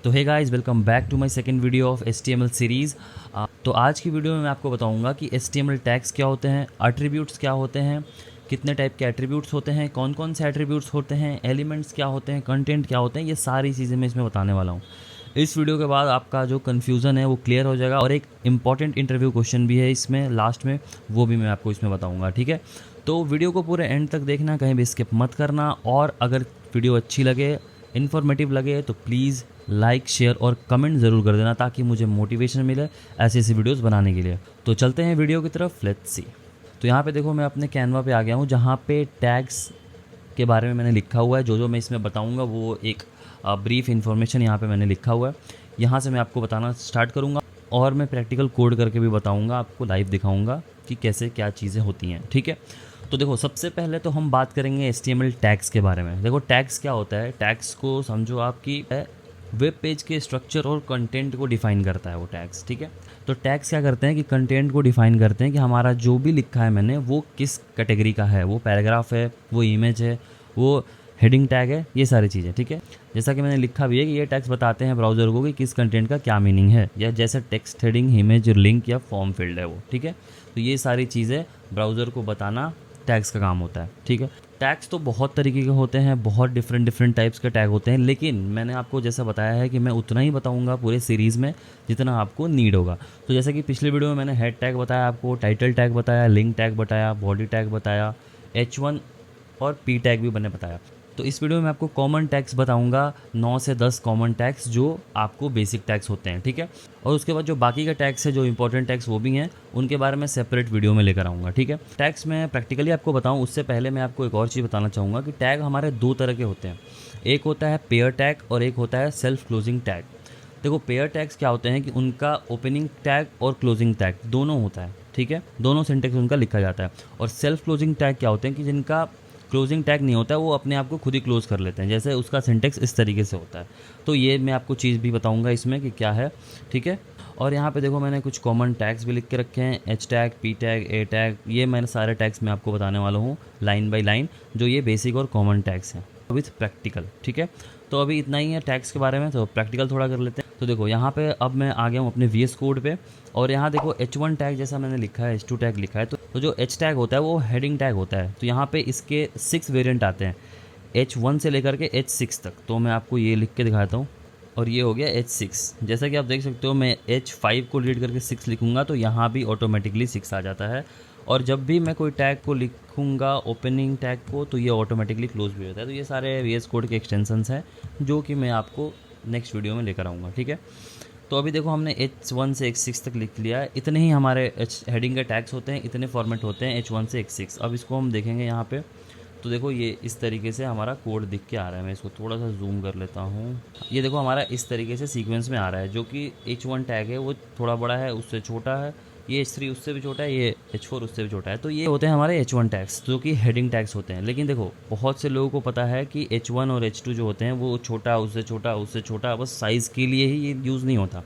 तो hey guys, welcome back to my second video of HTML series. तो आज की वीडियो में मैं आपको बताऊंगा कि HTML टैग्स क्या होते हैं, एट्रीब्यूट्स क्या होते हैं, कितने टाइप के एट्रीब्यूट्स होते हैं, कौन कौन से एट्रीब्यूट्स होते हैं, एलिमेंट्स क्या होते हैं, कंटेंट क्या होते हैं, ये सारी चीज़ें मैं इसमें बताने वाला हूँ। इस वीडियो के बाद आपका जो कन्फ्यूज़न है वो क्लियर हो जाएगा और एक इंपॉर्टेंट इंटरव्यू क्वेश्चन भी है इसमें लास्ट में, वो भी मैं आपको इसमें बताऊँगा। ठीक है, तो वीडियो को पूरे एंड तक देखना, कहीं भी स्किप मत करना। और अगर वीडियो अच्छी लगे, इन्फॉर्मेटिव लगे तो प्लीज़ लाइक, शेयर और कमेंट ज़रूर कर देना ताकि मुझे मोटिवेशन मिले ऐसी ऐसी वीडियोस बनाने के लिए। तो चलते हैं वीडियो की तरफ, लेट्स सी। तो यहाँ पे देखो, मैं अपने कैनवा पे आ गया हूँ जहाँ पे टैग्स के बारे में मैंने लिखा हुआ है। जो मैं इसमें बताऊँगा वो एक ब्रीफ इन्फॉर्मेशन यहाँ पे मैंने लिखा हुआ है। यहाँ से मैं आपको बताना स्टार्ट करूँगा और मैं प्रैक्टिकल कोड करके भी बताऊँगा, आपको लाइव दिखाऊँगा कि कैसे क्या चीज़ें होती हैं। ठीक है, तो देखो, सबसे पहले तो हम बात करेंगे HTML टैग्स के बारे में। देखो, टैग्स क्या होता है। टैग्स को समझो आपकी वेब पेज के स्ट्रक्चर और कंटेंट को डिफाइन करता है वो टैग्स। ठीक है, तो टैग्स क्या करते हैं कि कंटेंट को डिफाइन करते हैं कि हमारा जो भी लिखा है मैंने वो किस कैटेगरी का है, वो पैराग्राफ है, वो इमेज है, वो हेडिंग टैग है, ये सारी चीज़ें। ठीक है, जैसा कि मैंने लिखा भी है कि ये टैग्स बताते हैं ब्राउज़र को कि किस कंटेंट का क्या मीनिंग है, या जैसे टेक्स्ट हेडिंग, इमेज, लिंक या फॉर्म फील्ड है वो। ठीक है, तो ये सारी चीज़ें ब्राउज़र को बताना टैग्स का काम होता है। ठीक है, टैग्स तो बहुत तरीके के होते हैं, बहुत डिफरेंट टाइप्स के टैग होते हैं, लेकिन मैंने आपको जैसा बताया है कि मैं उतना ही बताऊंगा पूरे सीरीज़ में जितना आपको नीड होगा। तो जैसे कि पिछले वीडियो में मैंने हेड टैग बताया, आपको टाइटल टैग बताया, लिंक टैग बताया, बॉडी टैग बताया, H1 और P टैग भी मैंने बताया। तो इस वीडियो में आपको कॉमन टैग्स बताऊंगा, 9 से 10 कॉमन टैग्स जो आपको बेसिक टैग्स होते हैं। ठीक है, और उसके बाद जो बाकी के टैग्स है, जो इंपॉर्टेंट टैग्स वो भी हैं, उनके बारे में सेपरेट वीडियो में लेकर आऊँगा। ठीक है, टैग्स मैं प्रैक्टिकली आपको बताऊँ उससे पहले मैं आपको एक और चीज़ बताना चाहूँगा कि टैग हमारे दो तरह के होते हैं। एक होता है पेयर टैग और एक होता है सेल्फ क्लोजिंग टैग। देखो, पेयर टैग्स क्या होते हैं कि उनका ओपनिंग टैग और क्लोजिंग टैग दोनों होता है। ठीक है, दोनों सिंटेक्स उनका लिखा जाता है। और सेल्फ क्लोजिंग टैग क्या होते हैं कि जिनका क्लोजिंग टैग नहीं होता है, वो अपने आप को खुद ही क्लोज कर लेते हैं, जैसे उसका सिंटेक्स इस तरीके से होता है। तो ये मैं आपको चीज़ भी बताऊंगा इसमें कि क्या है। ठीक है, और यहाँ पे देखो, मैंने कुछ कॉमन टैग्स भी लिख के रखे हैं, H tag, P tag, A tag. ये मैंने सारे टैग्स मैं आपको बताने वाला हूँ लाइन बाय लाइन, जो ये बेसिक और कॉमन टैग्स हैं विथ प्रैक्टिकल। ठीक है, तो अभी इतना ही है टैग्स के बारे में, तो प्रैक्टिकल थोड़ा कर लेते हैं। तो देखो, यहाँ पे अब मैं आ गया हूँ अपने VS कोड पे, और यहाँ देखो H1 टैग जैसा मैंने लिखा है, H2 टैग लिखा है। तो जो H टैग होता है वो हेडिंग टैग होता है। तो यहाँ पे इसके 6 वेरिएंट आते हैं, H1 से लेकर के H6 तक। तो मैं आपको ये लिख के दिखाता हूँ, और ये हो गया H6। जैसा कि आप देख सकते हो, मैं H5 को डिलीट करके 6 लिखूंगा तो यहाँ भी ऑटोमेटिकली 6 आ जाता है। और जब भी मैं कोई टैग को लिखूंगा, ओपनिंग टैग को, तो ये ऑटोमेटिकली क्लोज भी होता है। तो ये सारे VS कोड के एक्सटेंशंस हैं जो कि मैं आपको नेक्स्ट वीडियो में लेकर आऊँगा। ठीक है, तो अभी देखो, हमने H1 से H6 तक लिख लिया है। इतने ही हमारे हेडिंग के टैग्स होते हैं, इतने फॉर्मेट होते हैं H1 से H6। अब इसको हम देखेंगे यहाँ पे। तो देखो, ये इस तरीके से हमारा कोड दिख के आ रहा है। मैं इसको थोड़ा सा जूम कर लेता हूँ। ये देखो, हमारा इस तरीके से सीक्वेंस में आ रहा है। जो कि H1 टैग है वो थोड़ा बड़ा है, उससे छोटा है, ये H3 उससे भी छोटा है, ये H4 उससे भी छोटा है। तो ये होते हैं हमारे H1 टैग्स, जो कि हेडिंग टैग्स होते हैं। लेकिन देखो, बहुत से लोगों को पता है कि H1 और H2 जो होते हैं वो छोटा, उससे छोटा, उससे छोटा, बस साइज़ के लिए ही ये यूज़ नहीं होता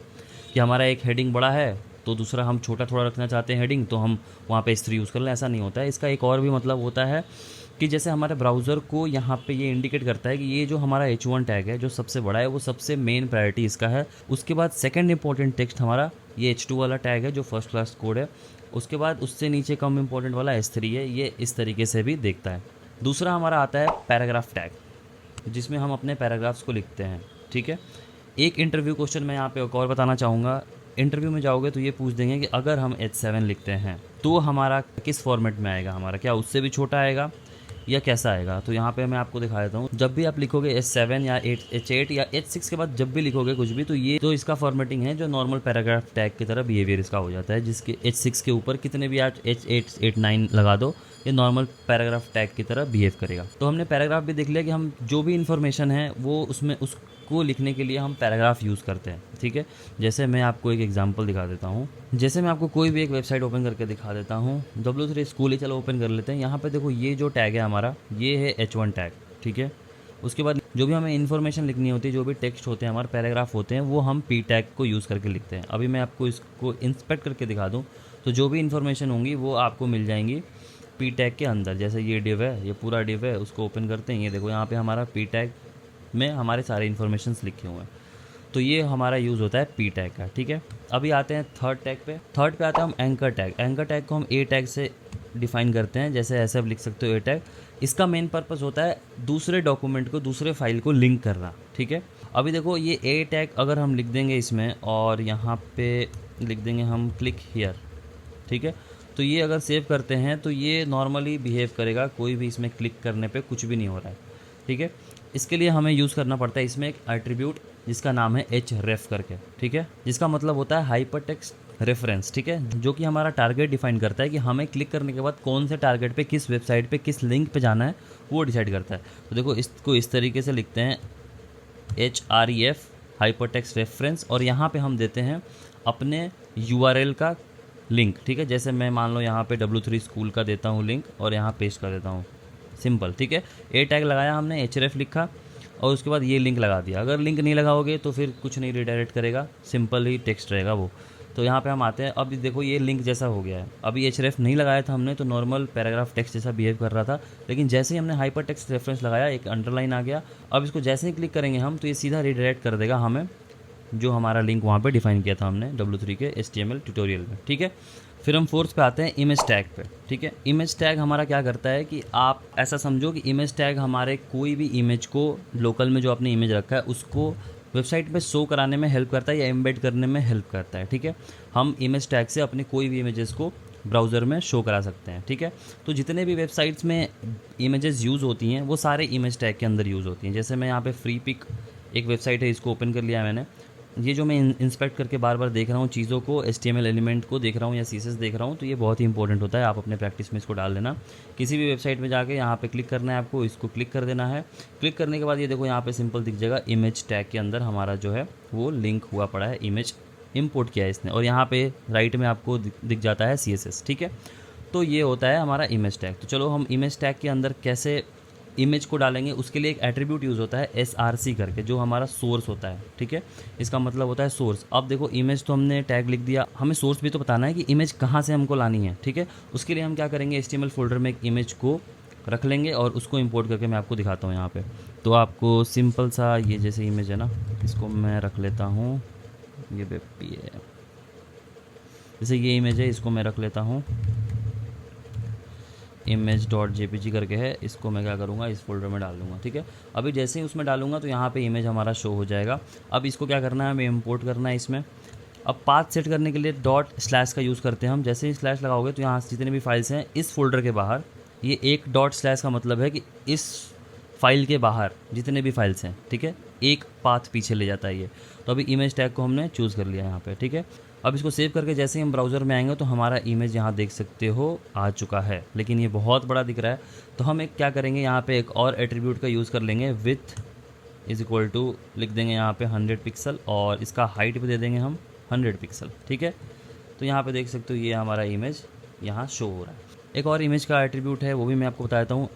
कि हमारा एक हेडिंग बड़ा है तो दूसरा हम छोटा थोड़ा रखना चाहते हैं हेडिंग, तो हम वहाँ पे H3 यूज़ कर लें। ऐसा नहीं होता है। इसका एक और भी मतलब होता है कि जैसे हमारे ब्राउज़र को यहाँ पे ये इंडिकेट करता है कि ये जो हमारा H1 टैग है, जो सबसे बड़ा है, वो सबसे मेन प्रायोरिटी इसका है। उसके बाद सेकंड इंपॉर्टेंट टेक्स्ट हमारा ये H2 वाला टैग है जो फर्स्ट क्लास कोड है। उसके बाद उससे नीचे कम इंपॉर्टेंट वाला H3 है, ये इस तरीके से भी देखता है। दूसरा हमारा आता है पैराग्राफ टैग, जिसमें हम अपने पैराग्राफ्स को लिखते हैं। ठीक है, एक इंटरव्यू क्वेश्चन मैं यहाँ पे एक और बताना चाहूँगा। इंटरव्यू में जाओगे तो ये पूछ देंगे कि अगर हम H7 लिखते हैं तो हमारा किस फॉर्मेट में आएगा, हमारा क्या उससे भी छोटा आएगा या कैसा आएगा। तो यहाँ पे मैं आपको दिखा देता हूँ। जब भी आप लिखोगे H7 या H8 या H6 के बाद जब भी लिखोगे कुछ भी, तो ये तो इसका फॉर्मेटिंग है जो नॉर्मल पैराग्राफ टैग की तरह बिहेवियर इसका हो जाता है, जिसके H6 के ऊपर कितने भी आप H8, H9 लगा दो, ये नॉर्मल पैराग्राफ टैग की तरह बिहेव करेगा। तो हमने पैराग्राफ भी देख लिया कि हम जो भी इन्फॉर्मेशन है वो उसमें उसको लिखने के लिए हम पैराग्राफ यूज़ करते हैं। ठीक है, जैसे मैं आपको एक एग्जांपल दिखा देता हूँ। जैसे मैं आपको कोई भी एक वेबसाइट ओपन करके दिखा देता हूँ। W3 स्कूल ही चलो ओपन कर लेते हैं। यहाँ पे देखो, ये जो टैग है हमारा, ये है H1 टैग। ठीक है, उसके बाद जो भी हमें इन्फॉर्मेशन लिखनी होती है, जो भी टेक्स्ट होते हैं, हमारे पैराग्राफ होते हैं, वो हम P टैग को यूज़ करके लिखते हैं। अभी मैं आपको इसको इंस्पेक्ट करके दिखा दूँ तो जो भी इन्फॉर्मेशन होंगी वो आपको मिल जाएंगी P टैग के अंदर। जैसे ये डिव है, ये पूरा डिव है, उसको ओपन करते हैं। ये देखो, यहाँ पे हमारा P टैग में हमारे सारे इन्फॉर्मेशन लिखे हुए हैं। तो ये हमारा यूज़ होता है पी टैग का, ठीक है। अभी आते हैं थर्ड टैग पे। थर्ड पे आते हैं हम एंकर टैग। एंकर टैग को हम ए टैग से डिफाइन करते हैं, जैसे ऐसे आप लिख सकते हो ए टैग। इसका मेन पर्पस होता है दूसरे डॉक्यूमेंट को, दूसरे फाइल को लिंक करना, ठीक है। अभी देखो ये ए टैग अगर हम लिख देंगे इसमें और यहाँ पे लिख देंगे हम क्लिक हियर, ठीक है, तो ये अगर सेव करते हैं तो ये नॉर्मली बिहेव करेगा, कोई भी इसमें क्लिक करने पे कुछ भी नहीं हो रहा है, ठीक है। इसके लिए हमें यूज़ करना पड़ता है इसमें एक एट्रीब्यूट जिसका नाम है href करके, ठीक है, जिसका मतलब होता है हाइपरटेक्स्ट रेफरेंस, ठीक है, जो कि हमारा टारगेट डिफाइन करता है कि हमें क्लिक करने के बाद कौन से टारगेट पे, किस वेबसाइट पे, किस लिंक पे जाना है वो डिसाइड करता है। तो देखो इसको इस तरीके से लिखते हैं href हाइपरटेक्स्ट रेफरेंस, और यहाँ पे हम देते हैं अपने URL का लिंक, ठीक है। जैसे मैं मान लो यहाँ पे W3 स्कूल का देता हूँ लिंक और यहाँ पेस्ट कर देता हूँ, सिंपल, ठीक है। ए टैग लगाया हमने, href लिखा और उसके बाद ये लिंक लगा दिया। अगर लिंक नहीं लगाओगे तो फिर कुछ नहीं रिडायरेक्ट करेगा, सिंपल ही टेक्स्ट रहेगा वो। तो यहाँ पे हम आते हैं, अब देखो ये लिंक जैसा हो गया है। अभी href नहीं लगाया था हमने तो नॉर्मल पैराग्राफ टेक्स्ट जैसा बिहेव कर रहा था, लेकिन जैसे ही हमने हाइपर टेक्स्ट रेफरेंस लगाया एक अंडरलाइन आ गया। अब इसको जैसे ही क्लिक करेंगे हम तो ये सीधा रिडायरेक्ट कर देगा हमें जो हमारा लिंक वहाँ पे डिफाइन किया था हमने W3 के HTML ट्यूटोरियल में, ठीक है। फिर हम फोर्थ पे आते हैं इमेज टैग पे, ठीक है। इमेज टैग हमारा क्या करता है कि आप ऐसा समझो कि इमेज टैग हमारे कोई भी इमेज को लोकल में जो आपने इमेज रखा है उसको वेबसाइट पे शो कराने में हेल्प करता है या एम्बेड करने में हेल्प करता है, ठीक है। हम इमेज टैग से अपने कोई भी इमेजेस को ब्राउज़र में शो करा सकते हैं, ठीक है। तो जितने भी वेबसाइट्स में इमेजेस यूज़ होती हैं वो सारे इमेज टैग के अंदर यूज़ होती हैं। जैसे मैं यहाँ पे फ्री पिक एक वेबसाइट है, इसको ओपन कर लिया मैंने। ये जो मैं इंस्पेक्ट करके बार बार देख रहा हूँ चीज़ों को, HTML एलिमेंट को देख रहा हूँ या CSS देख रहा हूँ, तो ये बहुत ही इंपॉर्टेंट होता है। आप अपने प्रैक्टिस में इसको डाल देना। किसी भी वेबसाइट में जाके यहाँ पे क्लिक करना है आपको, इसको क्लिक कर देना है। क्लिक करने के बाद ये देखो यहाँ पे सिंपल दिख जाएगा इमेज टैग के अंदर हमारा जो है वो लिंक हुआ पड़ा है, इमेज इंपोर्ट किया है इसने, और यहाँ पे राइट में आपको दिख जाता है CSS, ठीक है। तो ये होता है हमारा इमेज टैग। तो चलो हम इमेज टैग के अंदर कैसे इमेज को डालेंगे, उसके लिए एक एट्रीब्यूट यूज़ होता है src करके, जो हमारा सोर्स होता है, ठीक है। इसका मतलब होता है सोर्स। अब देखो इमेज तो हमने टैग लिख दिया, हमें सोर्स भी तो बताना है कि इमेज कहाँ से हमको लानी है, ठीक है। उसके लिए हम क्या करेंगे, HTML फोल्डर में एक इमेज को रख लेंगे और उसको इंपोर्ट करके मैं आपको दिखाता हूँ यहाँ पे। तो आपको सिंपल सा ये जैसे इमेज है ना, इसको मैं रख लेता हूँ, ये वेब है, जैसे ये इमेज है, इसको मैं रख लेता हूँ image.jpg करके है। इसको मैं क्या करूँगा, इस फोल्डर में डाल दूँगा, ठीक है। अभी जैसे ही उसमें डालूंगा तो यहाँ पे इमेज हमारा शो हो जाएगा। अब इसको क्या करना है, हमें इंपोर्ट करना है इसमें। अब पाथ सेट करने के लिए डॉट/ का यूज़ करते हैं हम। जैसे ही स्लैश लगाओगे तो यहाँ से जितने भी फाइल्स हैं इस फोल्डर के बाहर, ये एक डॉट/ का मतलब है कि इस फाइल के बाहर जितने भी फाइल्स हैं, ठीक है, एक पाथ पीछे ले जाता है ये। तो अभी इमेज टैग को हमने चूज़ कर लिया यहाँ पे, ठीक है। अब इसको सेव करके जैसे ही हम ब्राउज़र में आएंगे तो हमारा इमेज यहाँ देख सकते हो आ चुका है, लेकिन ये बहुत बड़ा दिख रहा है। तो हम एक क्या करेंगे, यहाँ पे एक और एट्रीब्यूट का यूज़ कर लेंगे, विथ इज इक्वल टू लिख देंगे यहाँ पे 100 पिक्सल, और इसका हाइट भी दे देंगे हम 100 पिक्सल, ठीक है। तो यहाँ पे देख सकते हो ये हमारा इमेज यहाँ शो हो रहा है। एक और इमेज का एट्रीब्यूट है, वो भी मैं आपको बता देता हूँ,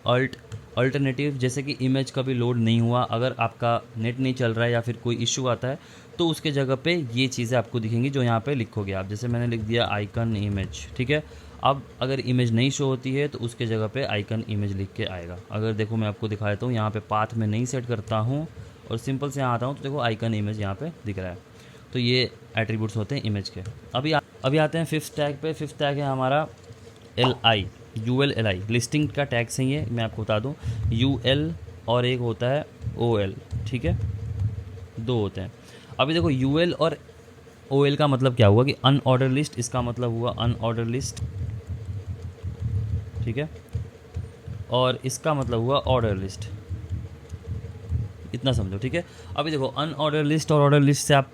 अल्टरनेटिव। जैसे कि इमेज कभी लोड नहीं हुआ, अगर आपका नेट नहीं चल रहा है या फिर कोई इशू आता है तो उसके जगह पे ये चीज़ें आपको दिखेंगी जो यहाँ पे लिखोगे आप। जैसे मैंने लिख दिया आइकन इमेज, ठीक है। अब अगर इमेज नहीं शो होती है तो उसके जगह पे आइकन इमेज लिख के आएगा। अगर देखो मैं आपको दिखा देता हूँ, यहाँ पे पाथ में नहीं सेट करता हूँ और सिंपल से यहाँ आता हूँ तो देखो आइकन इमेज यहाँ पे दिख रहा है। तो ये एट्रीब्यूट्स होते हैं इमेज के। अभी आते हैं फिफ्थ टैग पे। फिफ्थ टैग है हमारा UL लिस्टिंग का टैग सही है, मैं आपको बता दूँ, UL और एक होता है OL, ठीक है, दो होते हैं। अभी देखो UL और OL का मतलब क्या हुआ कि अनऑर्डर लिस्ट, इसका मतलब हुआ अनऑर्डर लिस्ट, ठीक है, और इसका मतलब हुआ ऑर्डर लिस्ट, इतना समझो, ठीक है। अभी देखो अनऑर्डर लिस्ट और ऑर्डर लिस्ट से आप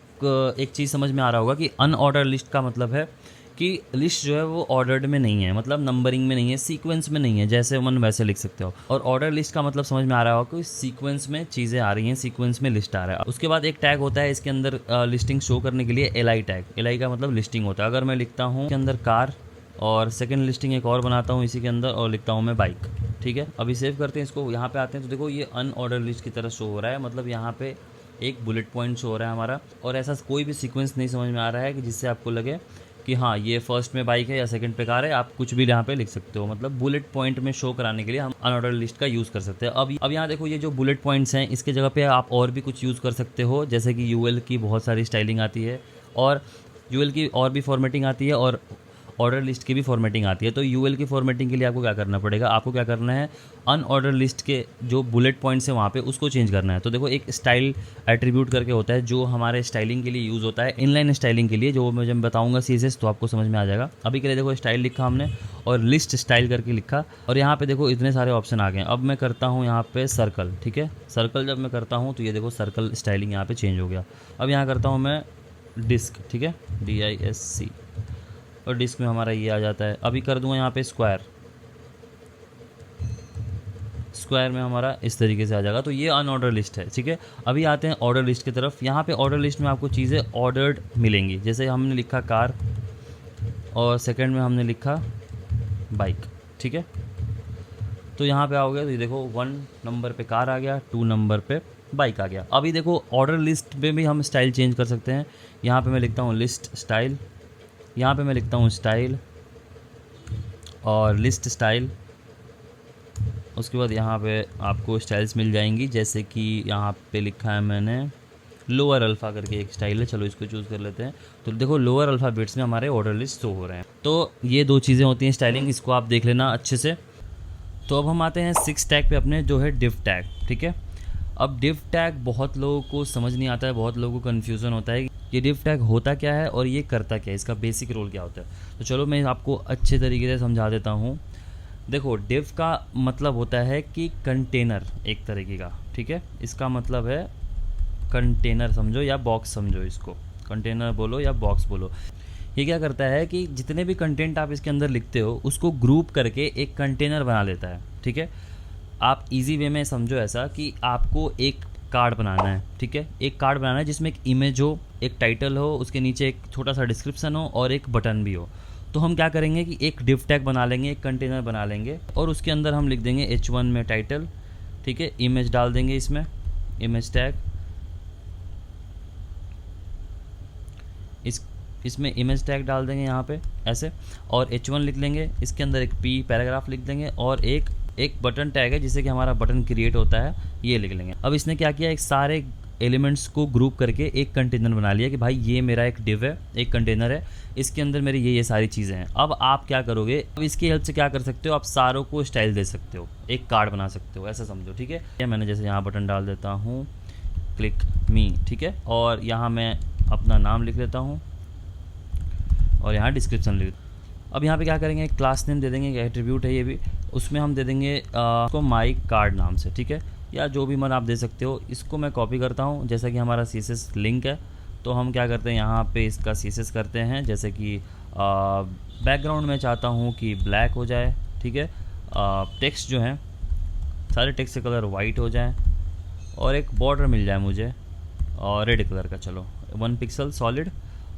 एक चीज़ समझ में आ रहा होगा कि अनऑर्डर लिस्ट का मतलब है कि लिस्ट जो है वो ऑर्डर्ड में नहीं है, मतलब नंबरिंग में नहीं है, सीक्वेंस में नहीं है, जैसे मन वैसे लिख सकते हो। और ऑर्डर लिस्ट का मतलब समझ में आ रहा होगा कि सीक्वेंस में चीज़ें आ रही हैं, सीक्वेंस में लिस्ट आ रहा है। उसके बाद एक टैग होता है इसके अंदर लिस्टिंग शो करने के लिए, LI टैग। LI का मतलब लिस्टिंग होता है। अगर मैं लिखता हूँ इसके अंदर कार और सेकेंड लिस्टिंग एक और बनाता हूँ इसी के अंदर और लिखता हूँ मैं बाइक, ठीक है। अभी सेव करते हैं इसको, यहाँ पे आते हैं तो देखो ये अनऑर्डर लिस्ट की तरह शो हो रहा है, मतलब यहाँ पे एक बुलेट पॉइंट शो हो रहा है हमारा, और ऐसा कोई भी सीक्वेंस नहीं समझ में आ रहा है कि जिससे आपको लगे कि हाँ ये फर्स्ट में बाइक है या सेकंड पे कार है, आप कुछ भी यहाँ पे लिख सकते हो। मतलब बुलेट पॉइंट में शो कराने के लिए हम अनऑर्डर लिस्ट का यूज़ कर सकते हैं। अब यहाँ देखो ये जो बुलेट पॉइंट्स हैं इसके जगह पे आप और भी कुछ यूज़ कर सकते हो, जैसे कि यूएल की बहुत सारी स्टाइलिंग आती है और यूएल की और भी फॉर्मेटिंग आती है और ऑर्डर लिस्ट की भी फॉर्मेटिंग आती है। तो यूएल की फॉर्मेटिंग के लिए आपको क्या करना पड़ेगा, आपको क्या करना है, अनऑर्डर लिस्ट के जो बुलेट पॉइंट्स हैं वहाँ पे उसको चेंज करना है। तो देखो एक स्टाइल एट्रीब्यूट करके होता है जो हमारे स्टाइलिंग के लिए यूज़ होता है, इनलाइन स्टाइलिंग के लिए, जो मैं जब बताऊँगा सीएसएस तो आपको समझ में आ जाएगा। अभी के लिए देखो स्टाइल लिखा हमने और लिस्ट स्टाइल करके लिखा और यहाँ पर देखो इतने सारे ऑप्शन आ गए। अब मैं करता हूँ यहाँ पर सर्कल, ठीक है। सर्कल जब मैं करता हूँ तो ये देखो सर्कल स्टाइलिंग यहाँ पर चेंज हो गया। अब यहाँ करता हूँ मैं डिस्क, ठीक है, DISC, और डिस्क में हमारा ये आ जाता है। अभी कर दूंगा यहाँ पे स्क्वायर, स्क्वायर में हमारा इस तरीके से आ जाएगा। तो ये अनऑर्डर लिस्ट है, ठीक है। अभी आते हैं ऑर्डर लिस्ट की तरफ। यहाँ पे ऑर्डर लिस्ट में आपको चीज़ें ऑर्डर्ड मिलेंगी, जैसे हमने लिखा कार और सेकंड में हमने लिखा बाइक, ठीक है। तो यहाँ पे आओगे तो ये देखो 1 नंबर पे कार आ गया, 2 नंबर पे बाइक आ गया। अभी देखो ऑर्डर लिस्ट में भी हम स्टाइल चेंज कर सकते हैं। यहाँ पे मैं लिखता हूँ लिस्ट स्टाइल, यहाँ पे मैं लिखता हूँ स्टाइल और लिस्ट स्टाइल। उसके बाद यहाँ पे आपको स्टाइल्स मिल जाएंगी, जैसे कि यहाँ पे लिखा है मैंने लोअर अल्फ़ा करके एक स्टाइल है, चलो इसको चूज़ कर लेते हैं। तो देखो लोअर अल्फ़ाबेट्स में हमारे ऑर्डर लिस्ट शो हो रहे हैं। तो ये 2 चीज़ें होती हैं स्टाइलिंग, इसको आप देख लेना अच्छे से। तो अब हम आते हैं 6 टैग पे अपने, जो है डिव टैग, ठीक है। अब डिव टैग बहुत लोगों को समझ नहीं आता है, बहुत लोगों को कन्फ्यूज़न होता है ये डिव टैग होता क्या है और ये करता क्या है, इसका बेसिक रोल क्या होता है। तो चलो मैं आपको अच्छे तरीके से समझा देता हूँ। देखो डिव का मतलब होता है कि कंटेनर एक तरीके का, ठीक है। इसका मतलब है कंटेनर समझो या बॉक्स समझो, इसको कंटेनर बोलो या बॉक्स बोलो। ये क्या करता है कि जितने भी कंटेंट आप इसके अंदर लिखते हो उसको ग्रुप करके एक कंटेनर बना लेता है, ठीक है। आप इजी वे में समझो ऐसा कि आपको एक कार्ड बनाना है, ठीक है। एक कार्ड बनाना है जिसमें एक इमेज हो, एक टाइटल हो, उसके नीचे एक छोटा सा डिस्क्रिप्शन हो और एक बटन भी हो। तो हम क्या करेंगे कि एक डिव टैग बना लेंगे, एक कंटेनर बना लेंगे और उसके अंदर हम लिख देंगे H1 में टाइटल, ठीक है। इमेज डाल देंगे इसमें, इमेज टैग, इसमें इमेज टैग डाल देंगे यहाँ पे ऐसे, और H1 लिख लेंगे, इसके अंदर एक P पैराग्राफ लिख देंगे और एक बटन टैग है जिससे कि हमारा बटन क्रिएट होता है, ये लिख लेंगे। अब इसने क्या किया, एक सारे एलिमेंट्स को ग्रुप करके एक कंटेनर बना लिया कि भाई ये मेरा एक डिव है, एक कंटेनर है, इसके अंदर मेरी ये सारी चीज़ें हैं। अब आप क्या करोगे, अब इसकी हेल्प से क्या कर सकते हो, आप सारों को स्टाइल दे सकते हो, एक कार्ड बना सकते हो, ऐसा समझो, ठीक है। मैंने जैसे यहाँ बटन डाल देता हूँ क्लिक मी, ठीक है, और यहाँ मैं अपना नाम लिख लेता हूँ और यहाँ डिस्क्रिप्शन लिख। अब यहाँ पे क्या करेंगे, क्लास नेम दे देंगे, एक एट्रीब्यूट है ये भी, उसमें हम दे देंगे उसको माई कार्ड नाम से, ठीक है, या जो भी मन आप दे सकते हो। इसको मैं कॉपी करता हूँ, जैसा कि हमारा CSS लिंक है तो हम क्या करते हैं यहाँ पे इसका CSS करते हैं, जैसे कि बैकग्राउंड में चाहता हूँ कि ब्लैक हो जाए, ठीक है। टेक्स्ट जो है सारे टेक्स्ट के कलर वाइट हो जाए और एक बॉर्डर मिल जाए मुझे और रेड कलर का, चलो 1 पिक्सल सॉलिड,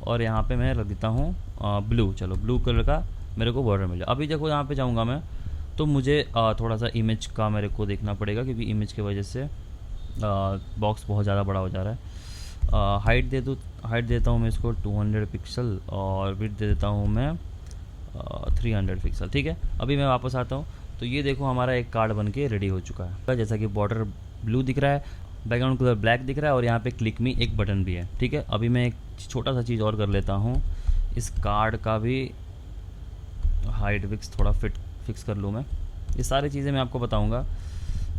और यहाँ पे मैं रख देता हूँ ब्लू, चलो ब्लू कलर का मेरे को बॉर्डर मिल जाए। अभी देखो यहाँ पे जाऊँगा मैं तो मुझे थोड़ा सा इमेज का मेरे को देखना पड़ेगा, क्योंकि इमेज की वजह से बॉक्स बहुत ज़्यादा बड़ा हो जा रहा है। हाइट देता हूँ मैं इसको 200 पिक्सल और विड्थ दे देता हूँ मैं 300 पिक्सल, ठीक है। अभी मैं वापस आता हूँ तो ये देखो हमारा एक कार्ड बन के रेडी हो चुका है, जैसा कि बॉर्डर ब्लू दिख रहा है, बैकग्राउंड कलर ब्लैक दिख रहा है और यहाँ पे क्लिक मी एक बटन भी है, ठीक है। अभी मैं एक छोटा सा चीज़ और कर लेता हूँ, इस कार्ड का भी हाइट विक्स थोड़ा फिक्स कर लूँ मैं। ये सारी चीज़ें मैं आपको बताऊँगा,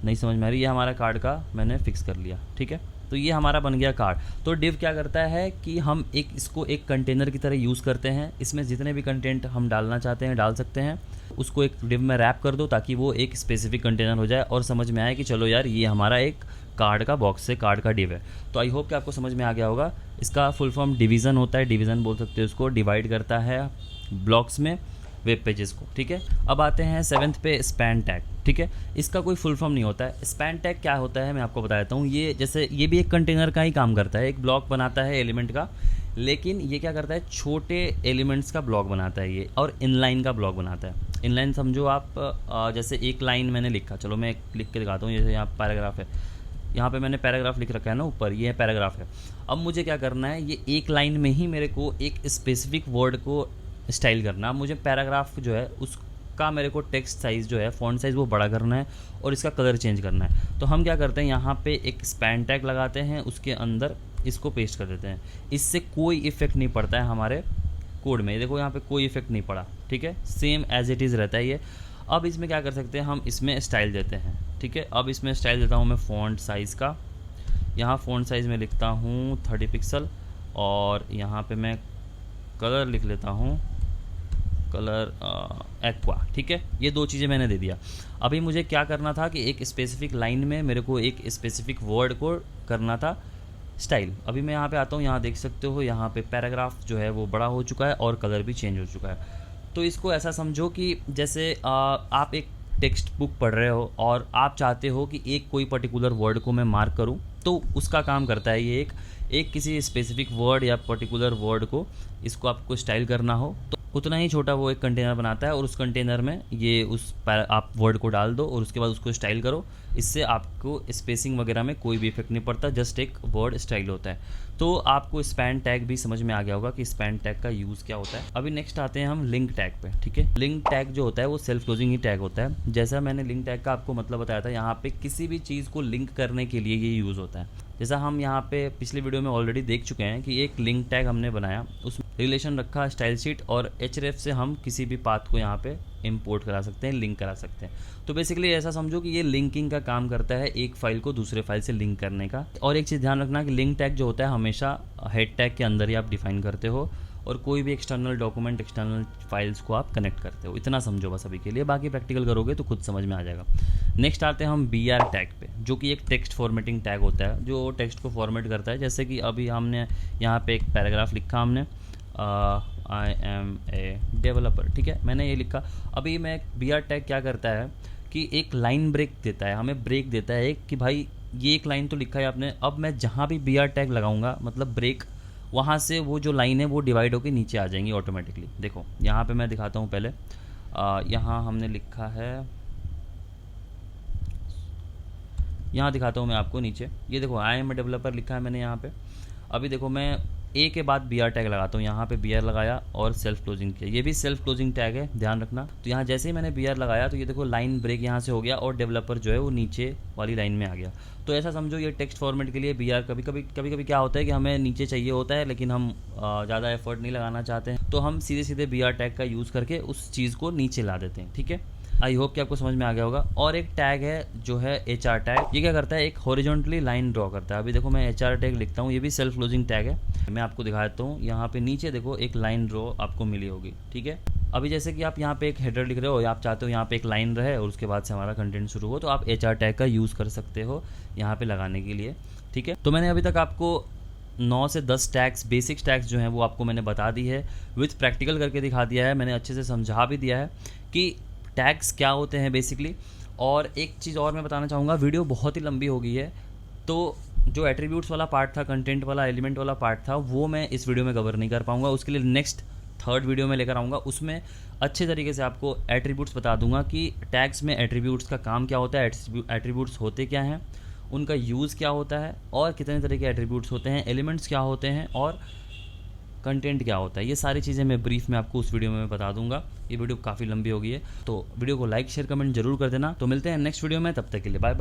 नहीं समझ में आ रही, ये हमारा कार्ड का मैंने फिक्स कर लिया, ठीक है। तो ये हमारा बन गया कार्ड। तो डिव क्या करता है कि हम इसको एक कंटेनर की तरह यूज़ करते हैं, इसमें जितने भी कंटेंट हम डालना चाहते हैं डाल सकते हैं, उसको एक डिव में रैप कर दो ताकि वो एक स्पेसिफिक कंटेनर हो जाए और समझ में आए कि चलो यार ये हमारा एक कार्ड का बॉक्स है, कार्ड का डिव है। तो आई होप कि आपको समझ में आ गया होगा। इसका फुल फॉर्म डिवीज़न होता है, डिवीज़न बोल सकते हो उसको, डिवाइड करता है ब्लॉक्स में वेब पेजेस को, ठीक है। अब आते हैं 7th पे स्पैन टैग, ठीक है। इसका कोई फुल फॉर्म नहीं होता है। स्पैन टैग क्या होता है मैं आपको बता देता हूँ। ये जैसे ये भी एक कंटेनर का ही काम करता है, एक ब्लॉक बनाता है एलिमेंट का, लेकिन ये क्या करता है, छोटे एलिमेंट्स का ब्लॉक बनाता है ये, और इनलाइन का ब्लॉक बनाता है। इनलाइन समझो आप, जैसे एक लाइन मैंने लिखा, चलो मैं लिख के दिखाता हूँ, जैसे यहाँ पैराग्राफ है, यहाँ पे मैंने पैराग्राफ लिख रखा है ना ऊपर, ये पैराग्राफ है। अब मुझे क्या करना है, ये एक लाइन में ही मेरे को एक स्पेसिफिक वर्ड को स्टाइल करना। अब मुझे पैराग्राफ जो है उसका मेरे को टेक्स्ट साइज़ जो है, फ़ॉन्ट साइज़ वो बड़ा करना है और इसका कलर चेंज करना है। तो हम क्या करते हैं, यहाँ पे एक स्पैन टैग लगाते हैं, उसके अंदर इसको पेस्ट कर देते हैं। इससे कोई इफेक्ट नहीं पड़ता है हमारे कोड में। देखो यहाँ पे कोई इफेक्ट नहीं पड़ा, ठीक है, सेम एज इट इज़ रहता है ये। अब इसमें क्या कर सकते हैं, हम इसमें स्टाइल देते हैं, ठीक है। अब इसमें स्टाइल देता हूँ मैं फ़ॉन्ट साइज़ का। यहाँ फ़ॉन्ट साइज़ में लिखता हूँ 30 पिक्सल और यहाँ पे मैं कलर लिख लेता हूँ कलर एक्वा, ठीक है। ये दो चीज़ें मैंने दे दिया। अभी मुझे क्या करना था कि एक स्पेसिफिक लाइन में मेरे को एक स्पेसिफिक वर्ड को करना था स्टाइल। अभी मैं यहाँ पे आता हूँ, यहाँ देख सकते हो यहाँ पे पैराग्राफ जो है वो बड़ा हो चुका है और कलर भी चेंज हो चुका है। तो इसको ऐसा समझो कि जैसे आप एक टेक्स्ट बुक पढ़ रहे हो और आप चाहते हो कि एक कोई पर्टिकुलर वर्ड को मैं मार्क करूं, तो उसका काम करता है ये एक किसी स्पेसिफिक वर्ड या पर्टिकुलर वर्ड को इसको आपको स्टाइल करना हो तो उतना ही छोटा वो एक कंटेनर बनाता है और उस कंटेनर में ये आप वर्ड को डाल दो और उसके बाद उसको स्टाइल करो। इससे आपको स्पेसिंग वगैरह में कोई भी इफेक्ट नहीं पड़ता, जस्ट एक वर्ड स्टाइल होता है। तो आपको स्पैन टैग भी समझ में आ गया होगा कि स्पैन टैग का यूज़ क्या होता है। अभी नेक्स्ट आते हैं हम लिंक टैग पे, ठीक है। लिंक टैग जो होता है वो सेल्फ क्लोजिंग ही टैग होता है। जैसा मैंने लिंक टैग का आपको मतलब बताया था, यहाँ पे किसी भी चीज़ को लिंक करने के लिए ये यूज़ होता है। जैसा हम यहाँ पे पिछले वीडियो में ऑलरेडी देख चुके हैं कि एक लिंक टैग हमने बनाया, उसमें रिलेशन रखा स्टाइल शीट और href से हम किसी भी पाथ को यहाँ पे इंपोर्ट करा सकते हैं, लिंक करा सकते हैं। तो बेसिकली ऐसा समझो कि ये लिंकिंग का काम करता है, एक फाइल को दूसरे फाइल से लिंक करने का। और एक चीज़ ध्यान रखना कि लिंक टैग जो होता है हमेशा हेड टैग के अंदर ही आप डिफाइन करते हो और कोई भी एक्सटर्नल डॉक्यूमेंट, एक्सटर्नल फाइल्स को आप कनेक्ट करते हो। इतना समझो बस अभी के लिए, बाकी प्रैक्टिकल करोगे तो खुद समझ में आ जाएगा। नेक्स्ट आते हैं हम BR टैग पे, जो कि एक टेक्स्ट फॉर्मेटिंग टैग होता है जो टेक्स्ट को फॉर्मेट करता है। जैसे कि अभी हमने यहाँ पे एक पैराग्राफ लिखा, हमने आई एम ए डेवलपर, ठीक है, मैंने ये लिखा। अभी मैं BR टैग क्या करता है कि एक लाइन ब्रेक देता है, हमें ब्रेक देता है कि भाई ये एक लाइन तो लिखा है आपने, अब मैं जहाँ भी BR टैग लगाऊंगा मतलब ब्रेक, वहाँ से वो जो लाइन है वो डिवाइड होकर नीचे आ जाएंगी ऑटोमेटिकली। देखो यहाँ पे मैं दिखाता हूँ पहले, यहाँ हमने लिखा है, यहाँ दिखाता हूँ मैं आपको नीचे, ये देखो आई एम ए डेवलपर लिखा है मैंने यहाँ पे। अभी देखो मैं ए के बाद BR टैग लगाता हूँ, यहाँ पे BR लगाया और सेल्फ क्लोजिंग किया, ये भी सेल्फ क्लोजिंग टैग है, ध्यान रखना। तो यहाँ जैसे ही मैंने BR लगाया तो ये देखो लाइन ब्रेक यहाँ से हो गया और डेवलपर जो है वो नीचे वाली लाइन में आ गया। तो ऐसा समझो ये टेक्स्ट फॉर्मेट के लिए BR कभी कभी क्या होता है कि हमें नीचे चाहिए होता है लेकिन हम ज़्यादा एफर्ट नहीं लगाना चाहते हैं, तो हम सीधे BR टैग का यूज़ करके उस चीज़ को नीचे ला देते हैं, ठीक है। आई होप कि आपको समझ में आ गया होगा। और एक टैग है जो है HR टैग, ये क्या करता है, एक हॉरिजॉन्टली लाइन ड्रॉ करता है। अभी देखो मैं HR टैग लिखता हूँ, ये भी सेल्फ क्लोजिंग टैग है, मैं आपको दिखा देता हूँ। यहाँ पे नीचे देखो एक लाइन ड्रॉ आपको मिली होगी, ठीक है। अभी जैसे कि आप यहाँ पे एक हेडर लिख रहे हो या आप चाहते हो यहाँ पे एक लाइन रहे और उसके बाद से हमारा कंटेंट शुरू हो, तो आप HR टैग का यूज़ कर सकते हो यहाँ पे लगाने के लिए, ठीक है। तो मैंने अभी तक आपको 9 से 10 टैग्स, बेसिक्स टैग्स जो हैं वो आपको मैंने बता दी है, विथ प्रैक्टिकल करके दिखा दिया है, मैंने अच्छे से समझा भी दिया है कि टैग्स क्या होते हैं बेसिकली। और एक चीज़ और मैं बताना चाहूँगा, वीडियो बहुत ही लंबी हो गई है, तो जो एट्रीब्यूट्स वाला पार्ट था, कंटेंट वाला, एलिमेंट वाला पार्ट था, वो मैं इस वीडियो में कवर नहीं कर पाऊँगा। उसके लिए नेक्स्ट 3rd वीडियो में लेकर आऊँगा, उसमें अच्छे तरीके से आपको एट्रीब्यूट्स बता दूंगा कि टैग्स में एट्रीब्यूट्स का काम क्या होता है, एट्रीब्यूट्स होते क्या हैं, उनका यूज़ क्या होता है और कितने तरह के एट्रीब्यूट्स होते हैं, एलिमेंट्स क्या होते हैं और कंटेंट क्या होता है। ये सारी चीज़ें मैं ब्रीफ में आपको उस वीडियो में बता दूंगा। ये वीडियो काफ़ी लंबी हो गई है, तो वीडियो को लाइक शेयर कमेंट जरूर कर देना। तो मिलते हैं नेक्स्ट वीडियो में, तब तक के लिए बाय बाय।